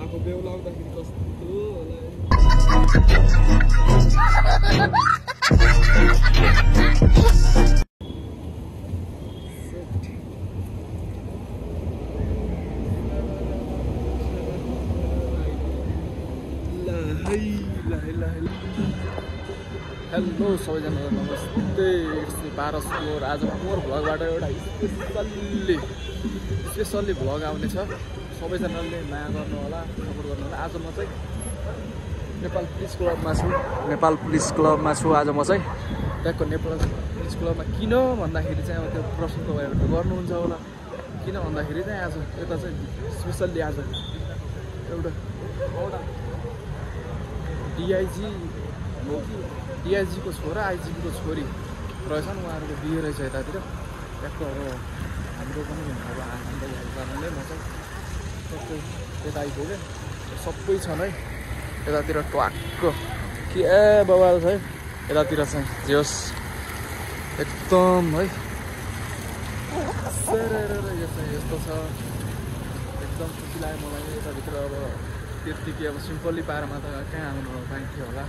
आफू बेहुलाउँदाखेरि कस्तो होला हेलो सबैजना नमस्ते पारस फ्लोर आज मोर भ्लगबाट एउटा स्पेसल्ली भ्लग आउनेछ सबैजनाले माया गर्नु होला सपोर्ट गर्नु होला आज म चाहिँ नेपाल पुलिस क्लबमा छु आज म चाहिँ त्यहाँको नेपाल पुलिस क्लबमा किन भन्दाखेरि चाहिँ अब त्यो प्रश्नको भएर गर्नुहुन्छ होला किन भन्दाखेरि चाहिँ आज यता चाहिँ स्पेसल्ली आज एउटा डिआइजी हो कि डिआइजीको छोरा आइजिपीको छोरी रहेछन् उहाँहरूको बिहे रहेछ यतातिर त्यहाँको अब हाम्रो पनि अब हाम्रो कारणले म चाहिँ सबै यता आइपुगेँ सबै छन् है यतातिर ट्वाक्क के बवाल छ है यतातिर चाहिँ जे होस् एकदम है यो चाहिँ यस्तो छ एकदम खुसी लाग्यो मलाई यताभित्र अब त्यतिकै अब सिम्पली पारामा त कहाँ आउनु पाइन्थ्यो होला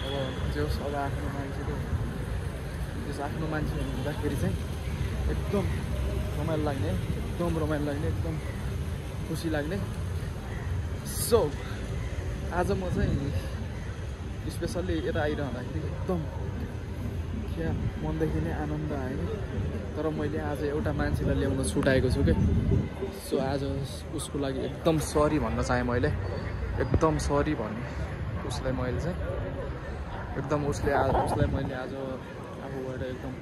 अब जे होस् अब आफ्नो मान्छेको त्यस आफ्नो मान्छे हुँदाखेरि चाहिँ एकदम रमाइलो लाग्ने एकदम खुसी लाग्ने सो आज म चाहिँ स्पेसल्ली यता आइरहँदाखेरि एकदम क्या मनदेखि नै आनन्द आयो तर मैले आज एउटा मान्छेलाई ल्याउन छुटाएको छु क्या सो आज उसको लागि एकदम सरी भन्न चाहेँ मैले एकदम सरी भन्ने उसलाई मैले चाहिँ एकदम उसलाई मैले आज आफूबाट एकदम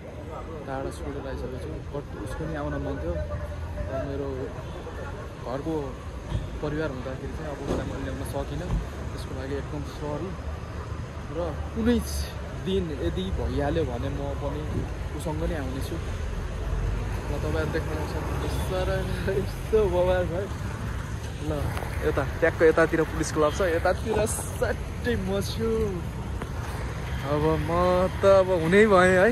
टाढा छोडेर आइसकेको छु बट उसको नि आउन मन थियो र मेरो घरको परिवार हुँदाखेरि चाहिँ अब उसलाई मैले ल्याउन सकिनँ त्यसको लागि एकदम सरी र कुनै दिन यदि भइहाल्यो भने म पनि उसँग नै आउनेछु र तपाईँहरू देख्न सक्नुहुन्छ यस्तो बवाल है ल यता ट्याक्क यतातिर पुलिस क्लब छ यतातिर सट्टै म छु अब म त अब हुनै भएँ है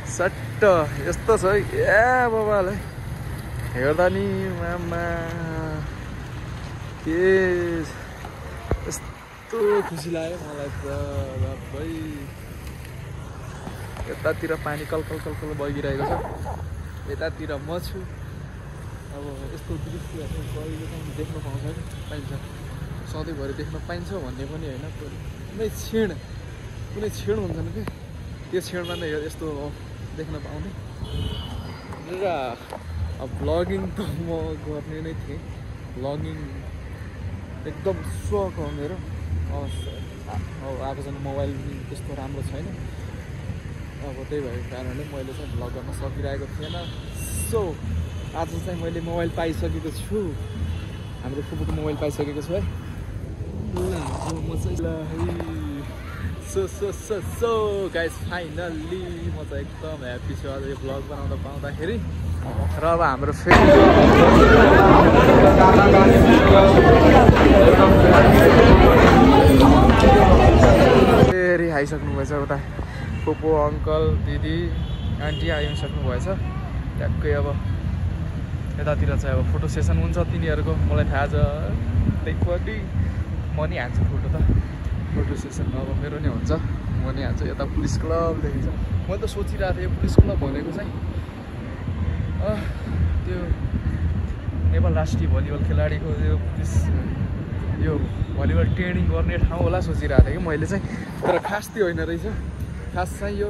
सट्ट यस्तो छ है बवाल है हेर्दा नि मामा के यस्तो खुसी लाग्यो मलाई त भाइ यतातिर पानी कलकल बगिरहेको छ यतातिर म छु अब यस्तो दृश्यहरू कहिले पनि देख्न पाइन्छ सधैँभरि देख्न पाइन्छ भन्ने पनि होइन कुनै क्षण हुन्छन् कि त्यो क्षणमा नै यस्तो देख्न पाउने र भ्लगिङ त म गर्ने नै थिएँ भ्लगिङ एकदम सोख हो मेरो अब आएको चाहिँ मोबाइल त्यस्तो राम्रो छैन अब त्यही भएको कारणले मैले चाहिँ भ्लग गर्न सकिरहेको थिएन सो आज चाहिँ मैले मोबाइल पाइसकेको छु हाम्रो फुपूको मोबाइल पाइसकेको छु है म चाहिँ सो गाइस फाइनल्ली म चाहिँ एकदम ह्याप्पी छु आज यो भ्लग बनाउँदा पाउँदाखेरि र अब हाम्रो फेरि आइसक्नुभएछ उता फुपू अङ्कल दिदी आन्टी आइसक्नु भएछ ट्याक्कै अब यतातिर चाहिँ अब फोटो सेसन हुन्छ तिनीहरूको मलाई थाहा छ त्यही पनि म नि हान्छु फोटो सेसन अब मेरो नि हुन्छ म नि हान्छु यता पुलिस क्लब देखिन्छ मैले त सोचिरहेको थिएँ पुलिस क्लब भनेको चाहिँ त्यो नेपाल राष्ट्रिय भलिबल खेलाडीको यो पुलिस यो भलिबल ट्रेनिङ गर्ने ठाउँ होला सोचिरहेको थिएँ कि मैले चाहिँ तर खास त्यो होइन रहेछ खास चाहिँ यो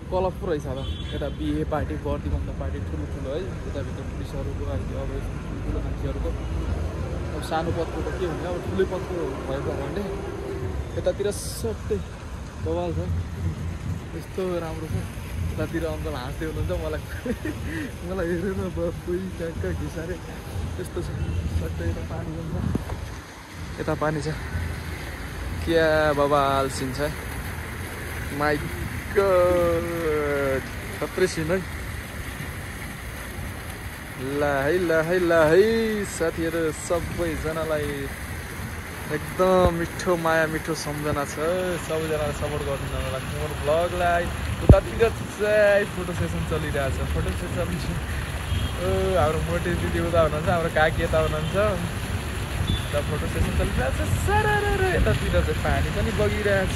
क्लब पो रहेछ अब यता बिहे पार्टी प्रतिबन्ध पार्टी ठुलो है यताभित्र पुलिसहरूको अब ठुलो मान्छेहरूको अब सानो पदको त के हुन्छ अब ठुलै पदको भएको कारणले यतातिर सबै बवाल छ यस्तो राम्रो छ यतातिर अङ्कल हाँस्दै हुनुहुन्छ मलाई हेरेर कोही कहाँ घिसारे त्यस्तो छ सट्टै यता पानी हुन्छ यता पानी छ क्या बवाल सिन छ माइ गड खत्रै सिन है ल है साथीहरू सबैजनालाई एकदम मिठो माया मिठो सम्झना छ सबैजनाले सपोर्ट गरिदिनु होला मोर भ्लगलाई उतातिर चाहिँ फोटो सेसन चलिरहेछ फोटो सेसन हाम्रो मोटे दिदी उता हुनुहुन्छ हाम्रो काकी यता हुनुहुन्छ उता फोटो सेसन चलिरहेछ सरर यतातिर चाहिँ पानी पनि बगिरहेछ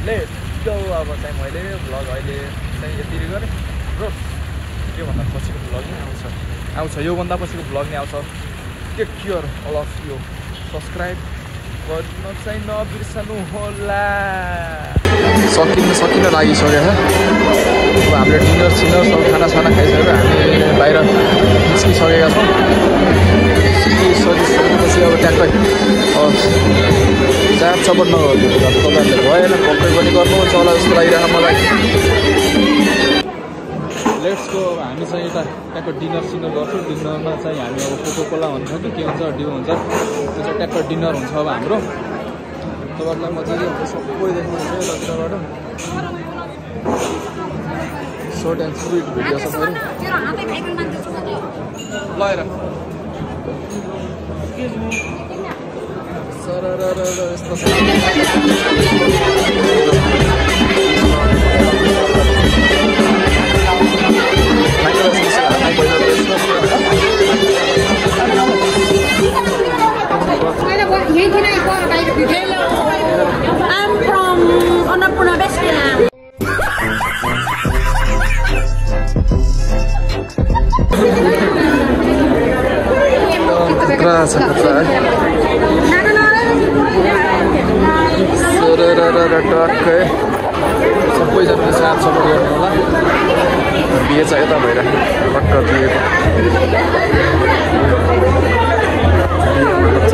लेट्स गो अब चाहिँ मैले भ्लग अहिले चाहिँ यति गरेँ र योभन्दा पछिको भ्लग नै आउँछ योभन्दा पछिको भ्लग नै आउँछ take care all of you subscribe गर्न चाहिँ नबिर्सनु होला सकिन लागिसक्यो अब हामीले डिनर सिनर सब खाना खाइसकेर हामी बाहिर निस्किसकेका छौँ सकिसकेपछि अब ट्याक्कै चाप चपट नगर्नु तपाईँहरूले भएन कम्प्लेन पनि गर्नुहुन्छ होला जस्तो लागिरहेको मलाई लेट्स गो अब हामी चाहिँ यता ट्याक्क डिनर सिनर गर्छौँ डिनरमा चाहिँ हामी अब कोकोकोला हुन्छ कि के हुन्छ डिउ हुन्छ त्यो चाहिँ ट्याक्क डिनर हुन्छ अब हाम्रो तपाईँहरूलाई मजाले सबै देख्नुहुन्छ यतातिरबाट सर्ट एन्ड स्विट भिडियो छ फेरि ल सरर यस्तो I'm from Annapurna West Kerala. सबैजनाले साथ सपोर्ट गर्नु होला बिहे छ यता भएर पक्क दिएको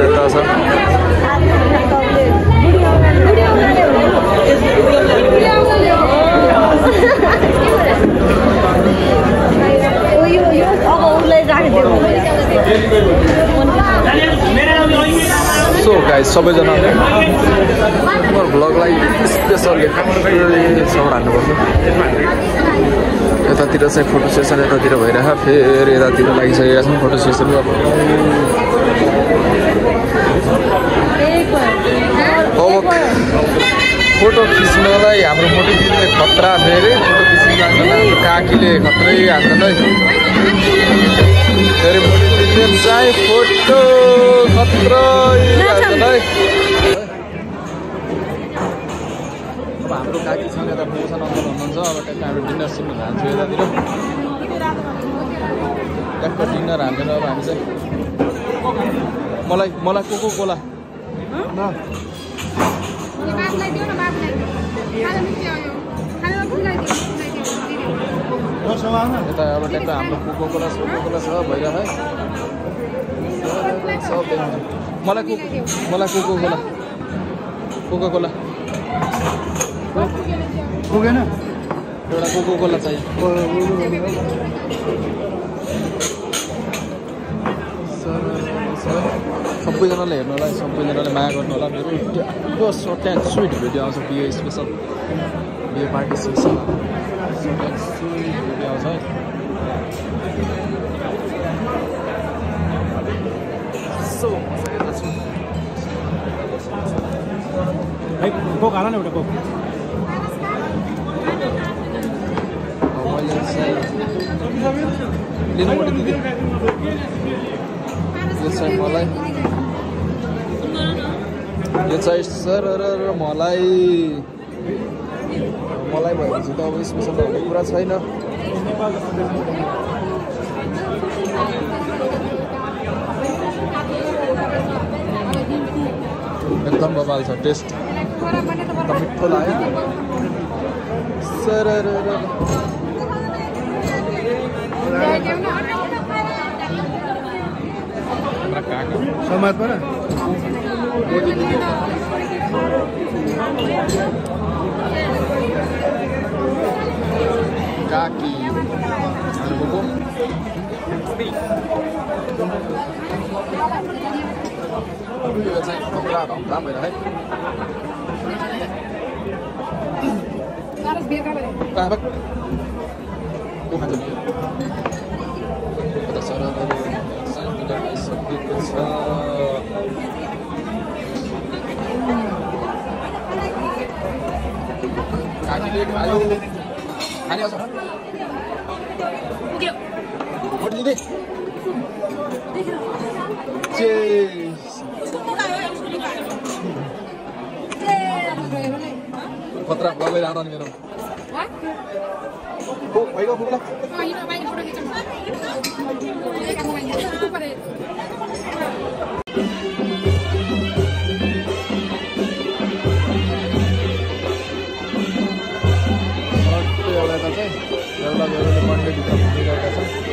यता छ सो गाइस सबैजनाले मेरो भ्लगलाई स्पेसली सपोर्ट हान्नुपर्छ यतातिर चाहिँ फोटो सेसन यतातिर भइरहेको फेरि यतातिर लागिसकेका छौँ फोटो सेसन अब फोटो खिच्नलाई हाम्रो मोटी दिदीले खतरा फेरि फोटो खिच्नु लाग्दैन हाम्रो काकीले खत्रै हाल्दैन फेरि मोटी दिदीले चाहिँ फोटो खत्रै हाल्दैन है अब हाम्रो काकीसँग यता पोसन अङ्कल हुनुहुन्छ अब ट्याक्क हामी डिनर सिक्नु जान्छौँ यतातिर ट्याक्क डिनर हालेर अब हामी चाहिँ मलाई कोको कोला यता अब ट्याक्क हाम्रो कोको कोला छ भइरहेको है सब देख्नुहुन्छ मलाई कोको कोला पुगेन एउटा कोको कोला चाहियो सबैजनाले हेर्नु होला सबैजनाले माया गर्नु होला मेरो सर्ट एन्ड स्विट भिडियो आउँछ बिहे स्पेसल बिहे party special short and sweet video आउँछ है सो कोक हाल न एउटा कोक लिनु पर्यो दिदी यो चाहिँ मलाई यो चाहिँ सर मलाई भएपछि त अब स्पेसल भन्ने कुरा छैन एकदम बबाल छ टेस्ट एकदम मिठो लाग्यो सर समाज पर काकी यो चाहिँ कपडा धम्दा भएर है काकीले खायो खाने आउँछ पुग्यो फोटो दिदी चेस खतरा लगेर आउनु नि मेरो को भइगयो फुक्ला एउटा बेहुलीले मन्दिरभित्र घुमिरहेका छन्